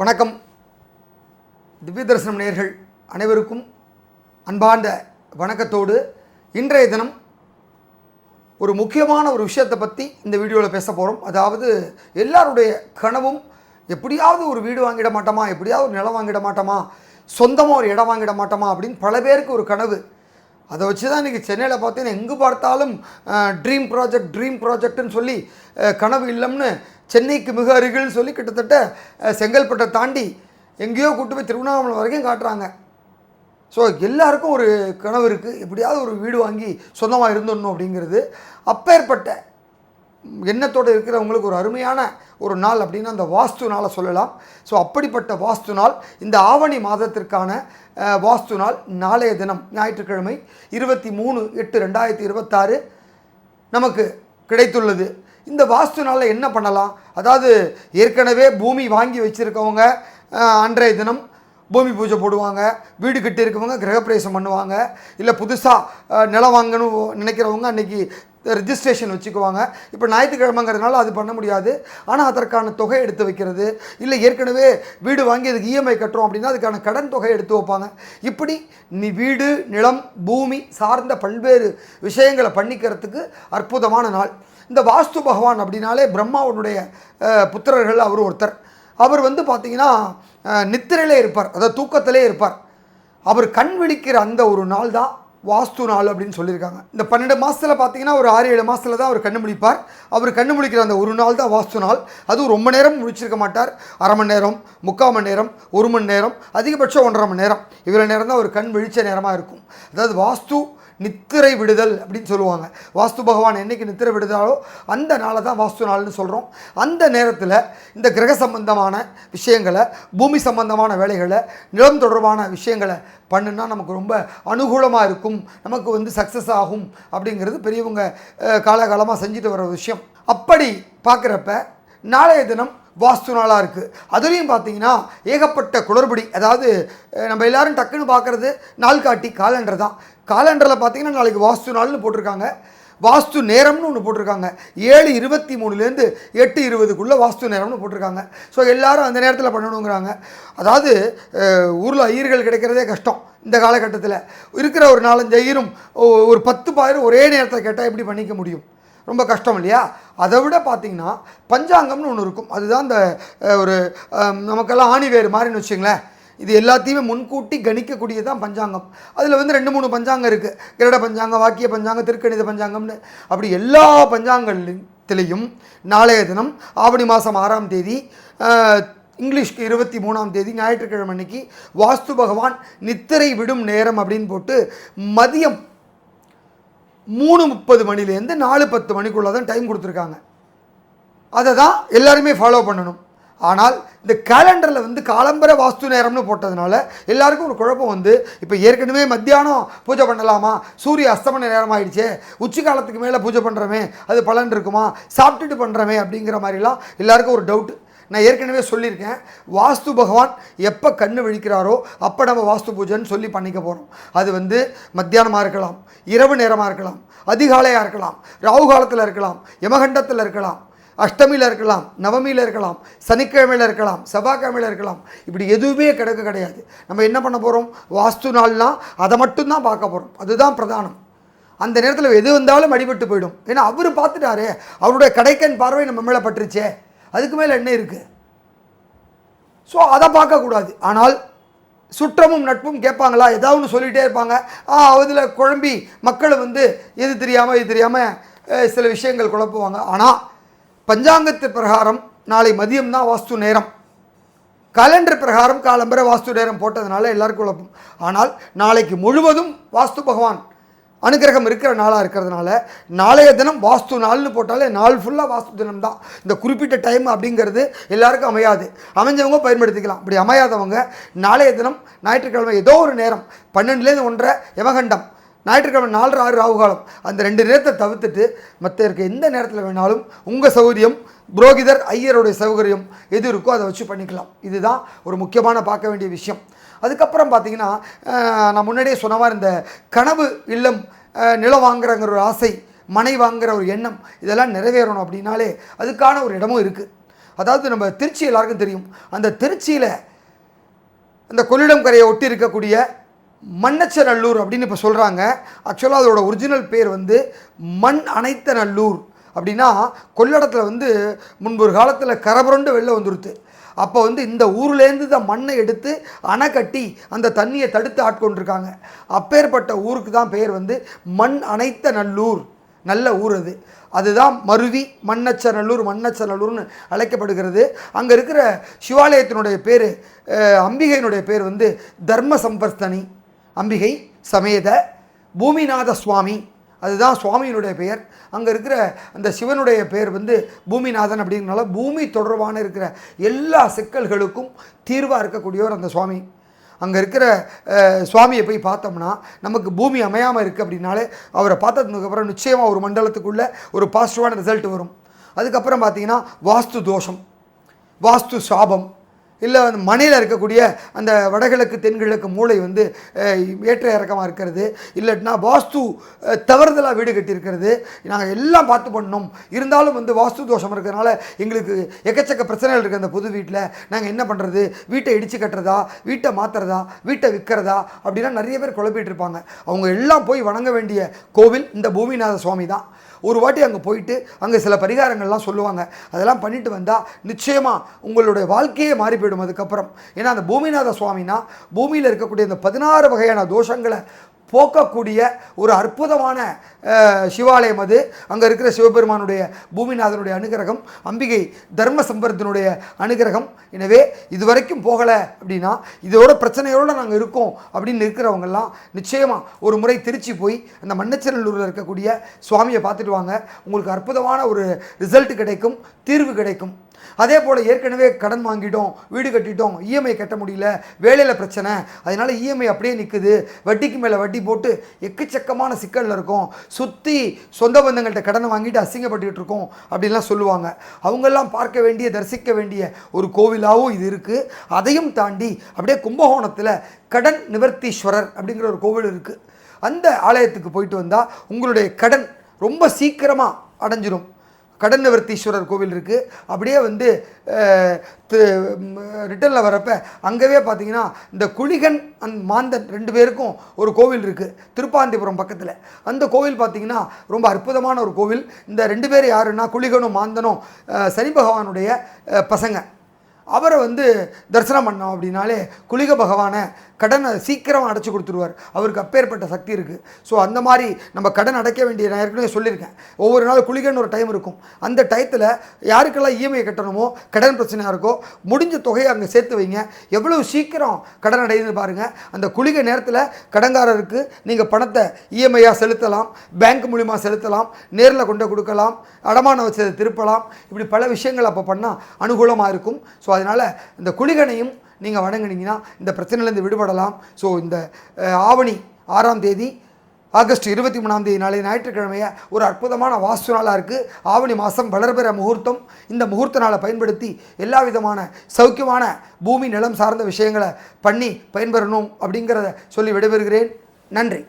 வணக்கம். திவ்ய தரிசனம் நேயர்கள் அனைவருக்கும் அன்பார்ந்த வணக்கத்தோடு இன்றைய தினம் ஒரு முக்கியமான ஒரு விஷயத்தை பற்றி இந்த வீடியோவில் பேச போகிறோம். அதாவது எல்லாருடைய கனவும் எப்படியாவது ஒரு வீடு வாங்கிட மாட்டோமா, எப்படியாவது ஒரு நிலம் வாங்கிட மாட்டோமா, சொந்தமாக ஒரு இடம் வாங்கிட மாட்டோமா அப்படின்னு பல பேருக்கு ஒரு கனவு. அதை வச்சு தான் இன்றைக்கி சென்னையில் பார்த்தீங்கன்னா எங்கே பார்த்தாலும் ட்ரீம் ப்ராஜெக்ட்னு சொல்லி கனவு இல்லம்னு சென்னைக்கு மிக அருகில்னு சொல்லி கிட்டத்தட்ட செங்கல்பட்டை தாண்டி எங்கேயோ கூட்டு போய் திருவண்ணாமலை வரைக்கும் காட்டுறாங்க. ஸோ எல்லாருக்கும் ஒரு கனவு இருக்குது, எப்படியாவது ஒரு வீடு வாங்கி சொந்தமாக இருந்துடணும் அப்படிங்கிறது. அப்பேற்பட்ட எண்ணத்தோடு இருக்கிறவங்களுக்கு ஒரு அருமையான ஒரு நாள் அப்படின்னு அந்த வாஸ்து நாளை சொல்லலாம். ஸோ அப்படிப்பட்ட வாஸ்து நாள் இந்த ஆவணி மாதத்திற்கான வாஸ்து நாள் நாளைய தினம் ஞாயிற்றுக்கிழமை 23/8/2026 நமக்கு கிடைத்துள்ளது. இந்த வாஸ்து நாளில் என்ன பண்ணலாம்? அதாவது ஏற்கனவே பூமி வாங்கி வச்சுருக்கவங்க அன்றைய தினம் பூமி பூஜை போடுவாங்க, வீடு கட்டியிருக்கவங்க கிரகப்பிரவேசம் பண்ணுவாங்க, இல்லை புதுசாக நிலம் வாங்கணும் நினைக்கிறவங்க அன்றைக்கி ரிஜிஸ்ட்ரேஷன் வச்சுக்குவாங்க. இப்போ ஞாயிற்றுக்கிழமைங்கிறதுனால அது பண்ண முடியாது. ஆனால் அதற்கான தொகை எடுத்து வைக்கிறது, இல்லை ஏற்கனவே வீடு வாங்கி அதுக்கு இஎம்ஐ கட்டுறோம் அப்படின்னா அதுக்கான கடன் தொகை எடுத்து வைப்பாங்க. இப்படி நீ வீடு நிலம் பூமி சார்ந்த பல்வேறு விஷயங்களை பண்ணிக்கிறதுக்கு அற்புதமான நாள். இந்த வாஸ்து பகவான் அப்படின்னாலே பிரம்மாவனுடைய புத்திரர்கள் அவர் ஒருத்தர். அவர் பார்த்திங்கன்னா நித்திரையிலே இருப்பார், அதாவது தூக்கத்திலே இருப்பார். அவர் கண் விழிக்கிற அந்த ஒரு நாள் தான் வாஸ்து நாள் அப்படின்னு சொல்லியிருக்காங்க. இந்த 12 மாதத்தில் பார்த்தீங்கன்னா ஒரு 6-7 மாதத்தில் தான் அவர் கண்ணு முழிப்பார். அவர் கண்ணு முழிக்கிற அந்த ஒரு நாள் தான் வாஸ்து நாள். அதுவும் ரொம்ப நேரம் முழிச்சிருக்க மாட்டார். அரை மணி நேரம், 3/4 மணி நேரம், 1 மணி நேரம், அதிகபட்சம் 1.5 மணி நேரம், இவ்வளோ நேரம் தான் அவர் கண் விழிச்ச நேரமாக இருக்கும். அதாவது வாஸ்து நித்திரை விடுதல் அப்படின்னு சொல்லுவாங்க. வாஸ்து பகவான் என்றைக்கு நித்திரை விடுதாலோ அந்த நாளை தான் வாஸ்து நாள்னு சொல்கிறோம். அந்த நேரத்தில் இந்த கிரக சம்பந்தமான விஷயங்களை, பூமி சம்பந்தமான வேலைகளை, நிலம் தொடர்பான விஷயங்களை பண்ணுனா நமக்கு ரொம்ப அனுகூலமாக இருக்கும், நமக்கு சக்ஸஸ் ஆகும் அப்படிங்கிறது பெரியவங்க காலகாலமாக செஞ்சுட்டு வர விஷயம். அப்படி பார்க்குறப்ப நாளைய தினம் வாஸ்து நாளாக இருக்குது. அதுலேயும் பார்த்தீங்கன்னா ஏகப்பட்ட குளறுபடி. அதாவது நம்ம எல்லோரும் டக்குன்னு பார்க்குறது நாள்காட்டி காலண்டர் தான். காலண்டரில் பார்த்தீங்கன்னா நாளைக்கு வாஸ்து நாள்னு போட்டிருக்காங்க, வாஸ்து நேரம்னு ஒன்று போட்டிருக்காங்க. 7:23 8:20 வாஸ்து நேரம்னு போட்டிருக்காங்க. ஸோ எல்லோரும் அந்த நேரத்தில் பண்ணணுங்கிறாங்க. அதாவது ஊரில் ஐயர்கள் கிடைக்கிறதே கஷ்டம். இந்த காலகட்டத்தில் இருக்கிற ஒரு 4-5 ஐயரும் ஒரு 10 பேரும் ஒரே நேரத்தில் கேட்டால் எப்படி பண்ணிக்க முடியும்? ரொம்ப கஷ்டம் இல்லையா? அதை விட பார்த்திங்கன்னா பஞ்சாங்கம்னு ஒன்று இருக்கும். அதுதான் இந்த ஒரு நமக்கெல்லாம் ஆணிவேறு மாதிரின்னு வச்சுங்களேன். இது எல்லாத்தையுமே முன்கூட்டி கணிக்கக்கூடியதான் பஞ்சாங்கம். அதில் 2-3 பஞ்சாங்கம் இருக்குது. கிரட பஞ்சாங்கம், வாக்கிய பஞ்சாங்கம், திருக்கணித பஞ்சாங்கம்னு. அப்படி எல்லா பஞ்சாங்கத்திலையும் நாளைய தினம் ஆவணி மாதம் 6ஆம் தேதி, இங்கிலீஷ்க்கு 23ஆம் தேதி ஞாயிற்றுக்கிழமை அன்னைக்கு வாஸ்து பகவான் நித்திரை விடும் நேரம் அப்படின்னு போட்டு மதியம் 3:30 மணிலேருந்து 4:10 மணிக்குள்ளே தான் டைம் கொடுத்துருக்காங்க. அதை தான் எல்லாருமே ஃபாலோ பண்ணணும். ஆனால் இந்த கேலண்டரில் காலம்பர வாஸ்து நேரம்னு போட்டதுனால எல்லாருக்கும் ஒரு குழப்பம் இப்போ ஏற்கனவே மத்தியானம் பூஜை பண்ணலாமா, சூரிய அஸ்தமன நேரம் ஆகிடுச்சே, உச்சி காலத்துக்கு மேலே பூஜை பண்ணுறமே அது பலன் இருக்குமா, சாப்பிட்டுட்டு பண்ணுறமே அப்படிங்கிற மாதிரிலாம் எல்லாருக்கும் ஒரு டவுட்டு. நான் ஏற்கனவே சொல்லியிருக்கேன், வாஸ்து பகவான் எப்போ கண்ணு விழிக்கிறாரோ அப்போ நம்ம வாஸ்து பூஜைன்னு சொல்லி பண்ணிக்க போகிறோம். அது மத்தியானமாக இருக்கலாம், இரவு நேரமாக இருக்கலாம், அதிகாலையாக இருக்கலாம், ராகு காலத்தில் இருக்கலாம், யமகண்டத்தில் இருக்கலாம், அஷ்டமியில் இருக்கலாம், நவமியில் இருக்கலாம், சனிக்கிழமையில் இருக்கலாம், செவ்வாய்க்கிழமையில் இருக்கலாம். இப்படி எதுவுமே கிடையாது. நம்ம என்ன பண்ண போகிறோம்? வாஸ்து நாள்னால் அதை மட்டும்தான் பார்க்க போகிறோம். அதுதான் பிரதானம். அந்த நேரத்தில் எது வந்தாலும் அடிபட்டு போயிடும். ஏன்னா அவர் பார்த்துட்டாரே, அவருடைய கடைக்கன் பார்வை நம்ம மேலே பட்டுருச்சே, அதுக்கு மேலே என்ன இருக்குது? ஸோ அதை பார்க்கக்கூடாது. ஆனால் சுற்றமும் நட்பும் கேட்பாங்களா, ஏதாவது ஒன்று சொல்லிகிட்டே இருப்பாங்க. அதில் குழம்பி மக்கள் எது தெரியாமல் சில விஷயங்கள் குழப்புவாங்க. ஆனால் பஞ்சாங்கத்து பிரகாரம் நாளை மதியம் தான் வாஸ்து நேரம், காலண்டர் பிரகாரம் காலம்பர வாஸ்து நேரம் போட்டதுனால எல்லாருக்கும் குழப்பம். ஆனால் நாளைக்கு முழுவதும் வாஸ்து பகவான் அனுகிரகம் இருக்கிற நாளாக இருக்கிறதுனால நாளைய தினம் வாஸ்து நாள்னு போட்டாலே நாள் ஃபுல்லாக வாஸ்து தினம் தான். இந்த குறிப்பிட்ட டைம் அப்படிங்கிறது எல்லாருக்கும் அமையாது. அமைஞ்சவங்க பயன்படுத்திக்கலாம். அப்படி அமையாதவங்க நாளைய தினம் ஞாயிற்றுக்கிழமை ஏதோ ஒரு நேரம் 12லேருந்து 1:30 யமகண்டம், ஞாயிற்றுக்கிழமை 4-6 ராகு காலம், அந்த 2 நேரத்தை தவிர்த்துட்டு மற்ற இருக்க எந்த நேரத்தில் வேணாலும் உங்கள் சௌகரியம், புரோகிதர் ஐயருடைய சௌகரியம் எது இருக்கோ அதை வச்சு பண்ணிக்கலாம். இதுதான் ஒரு முக்கியமான பார்க்க வேண்டிய விஷயம். அதுக்கப்புறம் பார்த்திங்கன்னா நான் முன்னாடியே சொன்ன மாதிரி இந்த கனவு இல்லம், நிலம் வாங்குறங்கிற ஒரு ஆசை, மனை வாங்குகிற ஒரு எண்ணம், இதெல்லாம் நிறைவேறணும் அப்படின்னாலே அதுக்கான ஒரு இடமும் இருக்குது. அதாவது நம்ம திருச்சி எல்லாருக்கும் தெரியும். அந்த திருச்சியில் அந்த கொள்ளிடம் கரையை ஒட்டி இருக்கக்கூடிய மண்ணச்சநல்லூர் அப்படின்னு இப்போ சொல்கிறாங்க. ஆக்சுவலாக அதோட ஒரிஜினல் பேர் வந்து மண் அணைத்த நல்லூர். அப்படின்னா கொள்ளிடத்தில் வந்து முன்பு ஒரு காலத்தில் கரபுரண்டு வெள்ளம் வந்துருது. அப்போ வந்து இந்த ஊர்லேருந்து தான் மண்ணை எடுத்து அணை கட்டி அந்த தண்ணியை தடுத்து ஆட்கொண்டிருக்காங்க. அப்பேற்பட்ட ஊருக்கு தான் பேர் வந்து மண் அணைத்த நல்லூர். நல்ல ஊர் அது. அதுதான் மருவி மண்ணச்சநல்லூர்னு அழைக்கப்படுகிறது. அங்கே இருக்கிற சிவாலயத்தினுடைய பேர், அம்பிகையினுடைய பேர் வந்து தர்ம சம்பர்த்தனி அம்பிகை சமேத பூமிநாத சுவாமி. அதுதான் சுவாமியினுடைய பெயர். அங்கே இருக்கிற அந்த சிவனுடைய பெயர் வந்து பூமிநாதன். அப்படிங்கிறனால பூமி தொடர்பான இருக்கிற எல்லா சிக்கல்களுக்கும் தீர்வாக இருக்கக்கூடியவர் அந்த சுவாமி. அங்கே இருக்கிற சுவாமியை போய் பார்த்தோம்னா நமக்கு பூமி அமையாமல் இருக்குது அப்படின்னாலே அவரை பார்த்ததுக்கப்புறம் நிச்சயமாக ஒரு மண்டலத்துக்குள்ளே ஒரு பாசிட்டிவான ரிசல்ட் வரும். அதுக்கப்புறம் பார்த்திங்கன்னா வாஸ்து தோஷம், வாஸ்து சாபம், இல்லை அந்த மனையில் இருக்கக்கூடிய அந்த வடகிழக்கு தென்கிழக்கு மூளை வந்து ஏற்ற இறக்கமாக இருக்கிறது, இல்லைன்னா வாஸ்து தவறுதலாக வீடு கட்டியிருக்கிறது. நாங்கள் எல்லாம் பார்த்து பண்ணோம், இருந்தாலும் வந்து வாஸ்து தோஷம் இருக்கிறதுனால எங்களுக்கு எக்கச்சக்க பிரச்சனைகள் இருக்குது அந்த புது வீட்டில். நாங்கள் என்ன பண்ணுறது, வீட்டை இடித்து கட்டுறதா, வீட்டை மாற்றுறதா, வீட்டை விற்கிறதா அப்படின்னா நிறைய பேர் குழப்பிட்டு இருப்பாங்க. அவங்க எல்லாம் போய் வணங்க வேண்டிய கோவில் இந்த பூமிநாத சுவாமி தான். ஒரு வாட்டி அங்கே போயிட்டு அங்கே சில பரிகாரங்கள்லாம் சொல்லுவாங்க. அதெல்லாம் பண்ணிட்டு வந்தால் நிச்சயமாக உங்களுடைய வாழ்க்கையே மாறி போயிடும் அதுக்கப்புறம். ஏன்னா அந்த பூமிநாத சுவாமினா பூமியில் இருக்கக்கூடிய இந்த 16 வகையான தோஷங்களை போக்கக்கூடிய ஒரு அற்புதமான சிவாலயம் அது. அங்கே இருக்கிற சிவபெருமானுடைய பூமிநாதனுடைய அனுகிரகம், அம்பிகை தர்ம சம்பர்த்தனுடைய அனுகிரகம். எனவே இதுவரைக்கும் போகலை அப்படின்னா இதோட பிரச்சனையோடு நாங்கள் இருக்கோம் அப்படின்னு இருக்கிறவங்கெல்லாம் நிச்சயமாக ஒரு முறை திருச்சி போய் அந்த மண்ணச்சநல்லூரில் இருக்கக்கூடிய சுவாமியை பார்த்துட்டு வாங்க. உங்களுக்கு அற்புதமான ஒரு ரிசல்ட் கிடைக்கும், தீர்வு கிடைக்கும். அதே போல் ஏற்கனவே கடன் வாங்கிட்டோம், வீடு கட்டிட்டோம், இஎம்ஐ கட்ட முடியல, வேலையில் பிரச்சனை, அதனால் இஎம்ஐ அப்படியே நிற்குது, வட்டிக்கு மேலே வட்டி போட்டு எக்கச்சக்கமான சிக்கலில் இருக்கும், சுற்றி சொந்த பந்தங்கள்கிட்ட கடனை வாங்கிட்டு அசிங்கப்பட்டுக்கிட்டு இருக்கோம் அப்படின்லாம் சொல்லுவாங்க. அவங்கெல்லாம் பார்க்க வேண்டிய, தரிசிக்க வேண்டிய ஒரு கோவிலாகவும் இது இருக்குது. அதையும் தாண்டி அப்படியே கும்பகோணத்தில் கடன் நிவர்த்தீஸ்வரர் அப்படிங்கிற ஒரு கோவில் இருக்குது. அந்த ஆலயத்துக்கு போயிட்டு வந்தால் உங்களுடைய கடன் ரொம்ப சீக்கிரமாக அடைஞ்சிடும். கடன் நிவர்த்தீஸ்வரர் கோவில் இருக்குது. அப்படியே வந்து ரிட்டனில் வரப்போ அங்கேவே பார்த்தீங்கன்னா இந்த குளிகன் மாந்தன் 2 பேருக்கும் ஒரு கோவில் இருக்குது திருப்பாந்திபுரம் பக்கத்தில். அந்த கோவில் பார்த்திங்கன்னா ரொம்ப அற்புதமான ஒரு கோவில். இந்த 2 பேர் யாருன்னா குளிகனும் மாந்தனும் சனி பகவானுடைய பசங்க. அவரை வந்து தரிசனம் பண்ணோம் அப்படின்னாலே குளிக பகவானை கடனை சீக்கிரமாக அடைச்சி கொடுத்துருவார். அவருக்கு அப்பேற்பட்ட சக்தி இருக்குது. ஸோ அந்த மாதிரி நம்ம கடன் அடைக்க வேண்டிய, நான் ஏற்கனவே சொல்லியிருக்கேன், ஒவ்வொரு நாள் குளிகன்னு ஒரு டைம் இருக்கும். அந்த டயத்தில் யாருக்கெல்லாம் இஎம்ஐ கட்டணுமோ, கடன் பிரச்சனையாக இருக்கோ, முடிஞ்ச தொகையை அங்கே சேர்த்து வைங்க. எவ்வளவு சீக்கிரம் கடன் அடையுதுன்னு பாருங்கள். அந்த குளிகை நேரத்தில் கடன்காரருக்கு நீங்கள் பணத்தை இஎம்ஐயாக செலுத்தலாம், பேங்க் மூலிமா செலுத்தலாம், நேரில் கொண்டு கொடுக்கலாம், அடமானம் வச்சதை திருப்பலாம். இப்படி பல விஷயங்கள் அப்போ பண்ணால் அனுகூலமாக இருக்கும். ஸோ அதனால் இந்த குளிகனையும் நீங்கள் வணங்கினீங்கன்னா இந்த பிரச்சனையிலேருந்து விடுபடலாம். ஸோ இந்த ஆவணி 6ஆம் தேதி, ஆகஸ்ட் 23ஆம் தேதி நாளை ஞாயிற்றுக்கிழமையை ஒரு அற்புதமான வாஸ்து நாளாக இருக்குது. ஆவணி மாதம் வளர்பிற முகூர்த்தம். இந்த முகூர்த்த நாளை பயன்படுத்தி எல்லா விதமான சௌக்கியமான பூமி நிலம் சார்ந்த விஷயங்களை பண்ணி பயன்பெறணும் அப்படிங்கிறத சொல்லி விடைபெறுகிறேன். நன்றி.